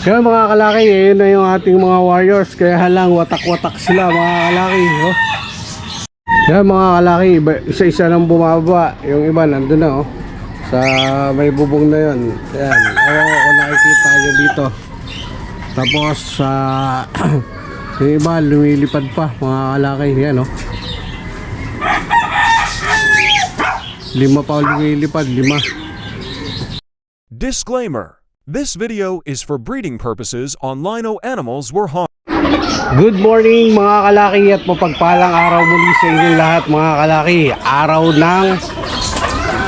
Kaya mga kalaki, yun na yung ating mga warriors. Kaya halang watak-watak sila mga kalaki. Oh. Yan mga kalaki, isa-isa nang bumaba. Yung iba nandun na oh. Sa may bubong na yun. Ayan, ewan ko kung nakikita nyo dito. Tapos sa yung iba lumilipad pa mga kalaki. Yan oh. 5 pa lumilipad, 5. Disclaimer. This video is for breeding purposes on lino animals were harmed. Good morning mga kalaki at mapagpalang araw muli sa inyong lahat mga kalaki. Araw ng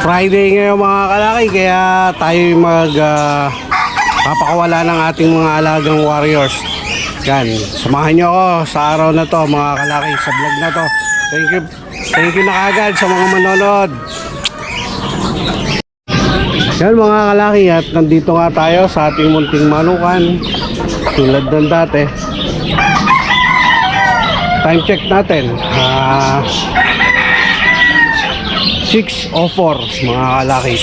Friday ngayon mga kalaki, kaya tayo papakawala ng ating mga alagang warriors. Yan, samahan nyo ako sa araw na to mga kalaki, sa vlog na to. Thank you na kagad sa mga manonood. Yan mga kalaki, at nandito nga tayo sa ating munting manukan tulad ng dati. Time check natin 6:04 mga kalaki.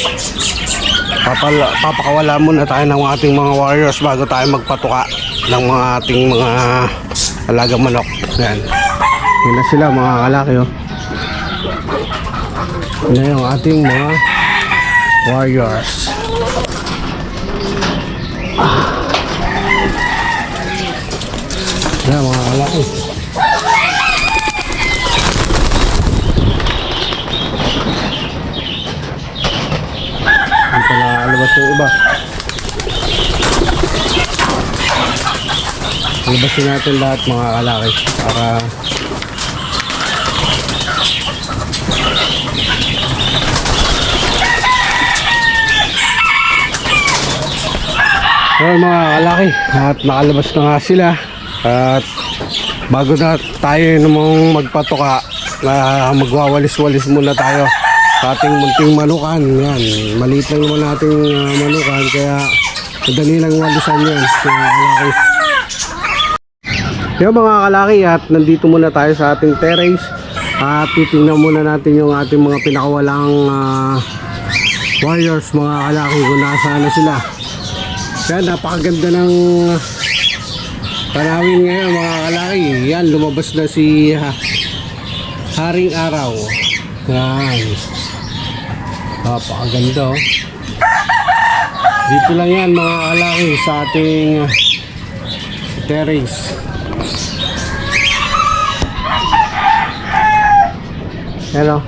Papakawala muna tayo ng ating mga warriors bago tayo magpatuka ng mga ating mga alagang manok. Yan, yun na sila mga kalaki oh. Yun na yung ating mga warriors. Yan mga kalaki. Dito na alabas yung iba. Alabasin natin lahat mga kalaki para ayun mga kalaki, at nakalabas na nga sila. At bago na tayo namang magpatuka, magwawalis-walis muna tayo sa ating munting manukan. Yan, maliit lang naman nating manukan, kaya madali lang walisan yan mga kalaki. Yung mga kalaki, at nandito muna tayo sa ating terrace at titingnan muna natin yung ating mga pinakawalang warriors mga kalaki, kung nasaan na sila. Yan, napakaganda ng tanawin ngayon mga kalaki. Yan, lumabas na si Haring Araw. Yan, napakaganda oh. Dito lang yan mga kalaki sa ating terrace. Hello.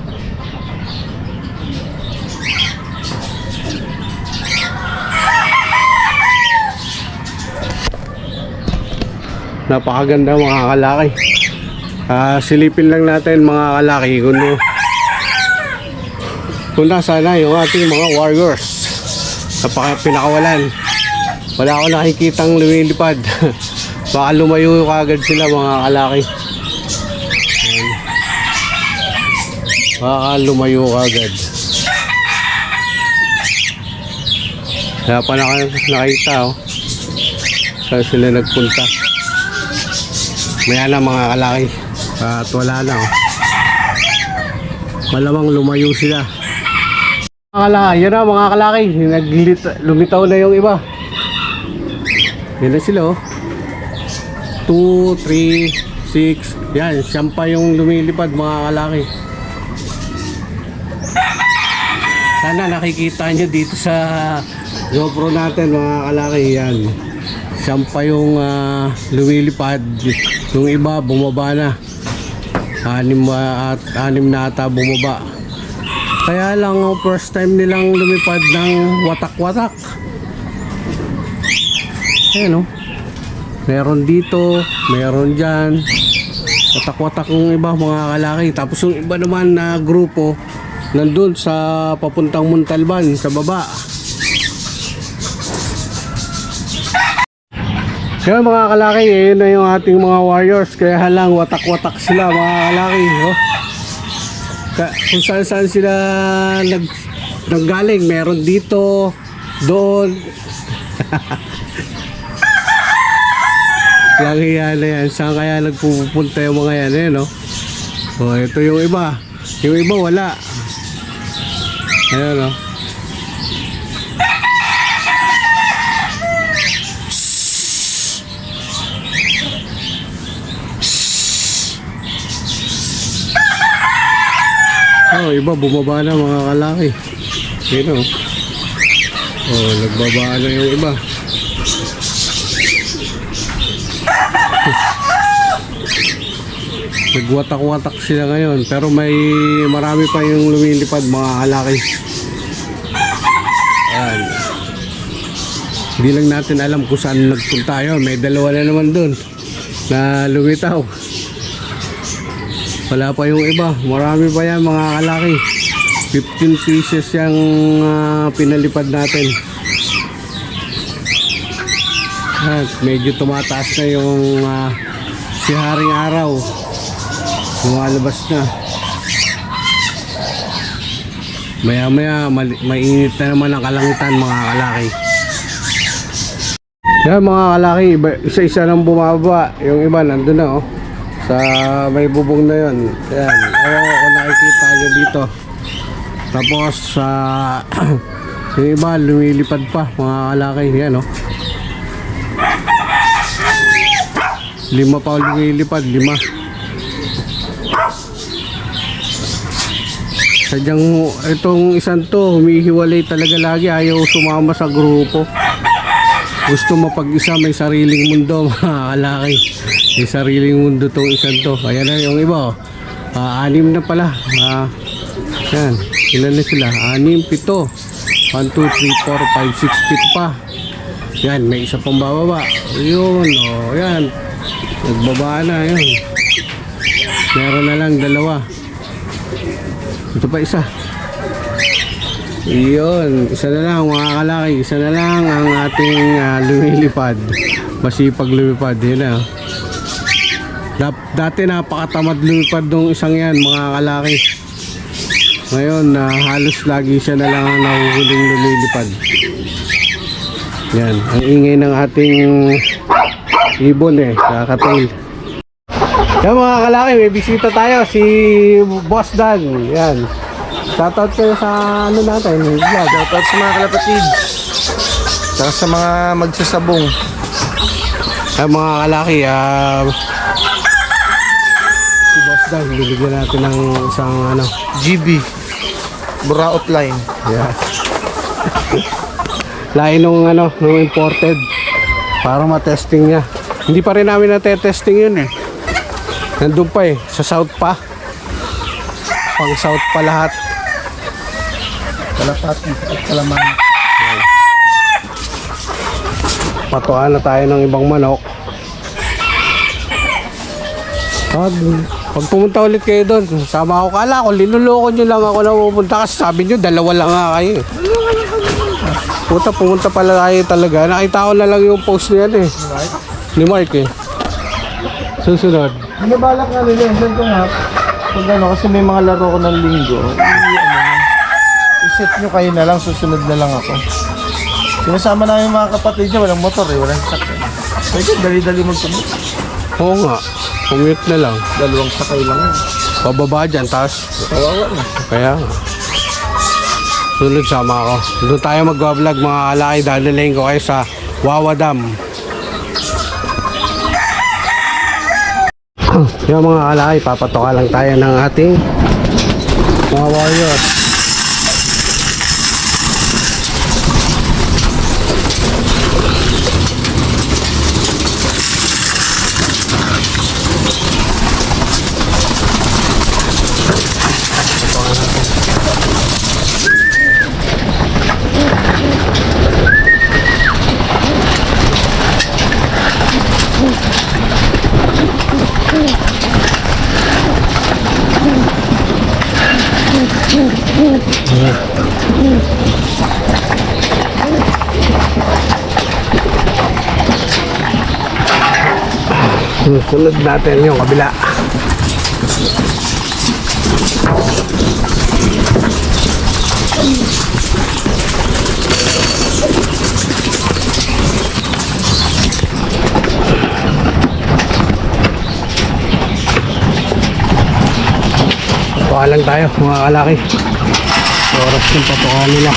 Napakaganda mga kalaki. Silipin lang natin mga kalaki kung nasa na yung ating mga warriors. Pinakawalan. Wala ako nakikitang lumilipad. Baka lumayo kagad sila mga kalaki. Baka lumayo kagad. Kaya pa nakita oh. Saan sila nagpunta. Maya na mga kalaki. At wala na oh. Malamang lumayo sila. Mga kalaki, yan na mga kalaki. Lumitaw na yung iba. Yan na sila oh. 2, 3, 6. Yan, siyam pa yung lumilipad mga kalaki. Sana nakikita nyo dito sa GoPro natin mga kalaki. Yan, siyam pa yung lumilipad. Yung iba bumaba na. 6 na ata bumaba. Kaya lang first time nilang lumipad ng watak-watak. Ayan o. Meron dito, meron dyan. Watak-watak yung iba mga kalaki. Tapos yung iba naman na grupo nandun sa papuntang Montalban sa baba. Kaya mga kalaki, yun na yung ating mga warriors. Kaya halang watak-watak sila mga kalaki oh. Kung saan sila nanggaling, meron dito, doon. Kaya yan na yan. Saan kaya nagpupunta yung mga yan eh, no? Oh, ito yung iba. Yung iba wala. Ayan o. iba bumaba na mga kalaki. Yun o. Oh, nagbaba na yung iba. Nagwatak-watak sila ngayon. Pero marami pa yung lumilipad mga kalaki. Ayan. Hindi lang natin alam kung saan nagpunta yun. May dalawa na naman dun na lumitaw. Wala pa yung iba. Marami pa yan mga kalaki. 15 pieces yung pinalipad natin. At medyo tumataas na yung si Haring Araw. Lumalabas na. Maya maya mainit na naman ang kalangitan mga kalaki. Yan mga kalaki, isa-isa nang bumaba. Yung iba nandun na oh. Sa may bubong na yun. Yan. Ewan ko kung nakikita nyo dito. Tapos yung iba lumilipad pa mga kalaki. Yan oh. 5 pa lumilipad, 5. Sadyang itong isang to humihiwalay talaga lagi, ayaw sumama sa grupo. Gusto mapag-isa, may sariling mundo mga kalaki. May sariling mundo tong isang to. Ayan na yung iba oh. 6 na pala. Yan, ilan na sila? 6, 7 1, 2, 3, 4, 5, 6 feet pa. Yan, may isa pang bababa. Yun oh, yan. Nagbaba na yun. Meron na lang 2. Ito pa isa. Iyon, isa na lang mga kalaki. Isa na lang ang ating lumilipad. Masipag lumipad. Yun na. Dati napakatamad lumipad nung isang yan mga kalaki. Ngayon halos lagi siya na lang ang nahuhuling lumilipad. Yan, ang ingay ng ating ibon kakatail. Yan mga kalaki, may bisita tayo, si Boss Dan. Yan. Shoutout kayo sa ano natin, vlog. Shoutout sa mga kalapatids. Saka sa mga magsasabong. Yan mga kalaki, si Boss Dan, bibigyan natin ng isang GB Buraot line. yes. Lain nung imported para matesting niya. Hindi pa rin namin natetesting yun nandun pa sa south pa. Pang south pa lahat. Kalapati at kalaman. Patuan na tayo ng ibang manok. Pag pumunta ulit kayo doon, sama ako. Kala ko, linuloko nyo lang ako na pupunta kasi sabi nyo, 2 lang nga kayo. Pumunta pala tayo talaga. Nakita ko na lang yung post niya ni Mark Susunod. Binabalak nga nila, saan ko nga, pag kasi may mga laro ko ng linggo, i-set nyo kayo na lang, susunod na lang ako. Sinasama namin yung mga kapatid niya, walang motor walang sakay. Pwede, dali-dali magtumot. Oo nga, commute na lang. 2 sakay lang yun. Pababa dyan, tapos Kawawa na. kaya sunod sama ako. Doon tayo mag-vlog mga kalaki. Dadalayin ko kayo sa Wawa Dam. Yung mga kalaki, papatoka lang tayo ng ating mga warriors. Sunod natin yung kabila. Patuka lang tayo mga kalaki. Oras ng patuka nila.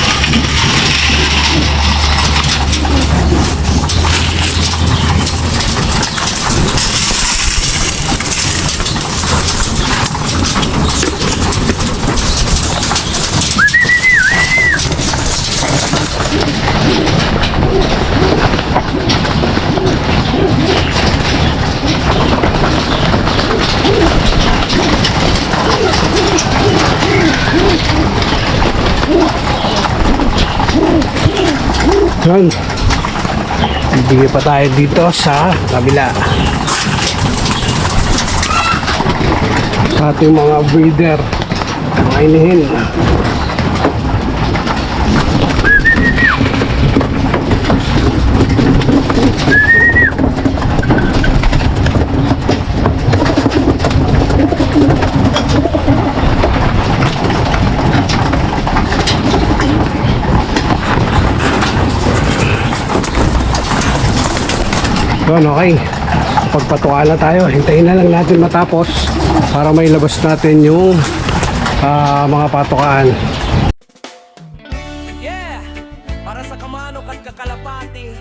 Yun. Bibigyan pa tayo dito sa kabila. Sa ating mga breeder. Mga inihin. Yun, okay. Pagpatukan na tayo. Hintayin na lang natin matapos para may labas natin yung mga patukaan. Yeah! Para sa kamanok at kakalapati,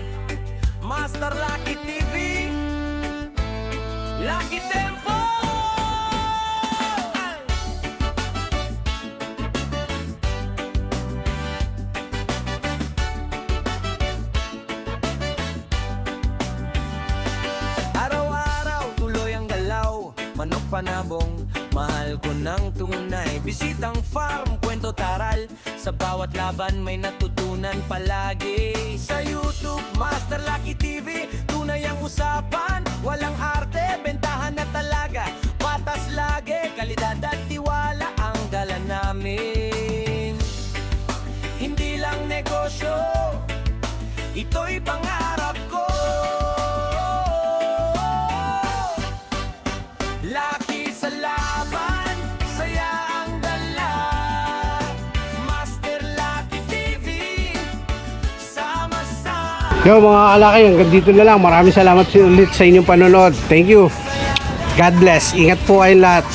Master Lucky TV, Lucky Tempo! Araw-araw tuloy ang galaw, manok panabong, mahal ko ng tunay. Bisitang farm, kwento taral, sa bawat laban may natutunan palagi. Sa YouTube, Master Lucky TV, tunay ang usapan, walang arte, bentahan na talaga. Patas lagi, kalidad at tiwala ang dala namin. Hindi lang negosyo, ito'y pangarap ko. Lucky sa laban, saya ang dala. Master Lucky TV, sama-sama. Yo mga kalaki, hanggang dito na lang. Maraming salamat ulit sa inyong panonood. Thank you. God bless. Ingat po kayong lahat.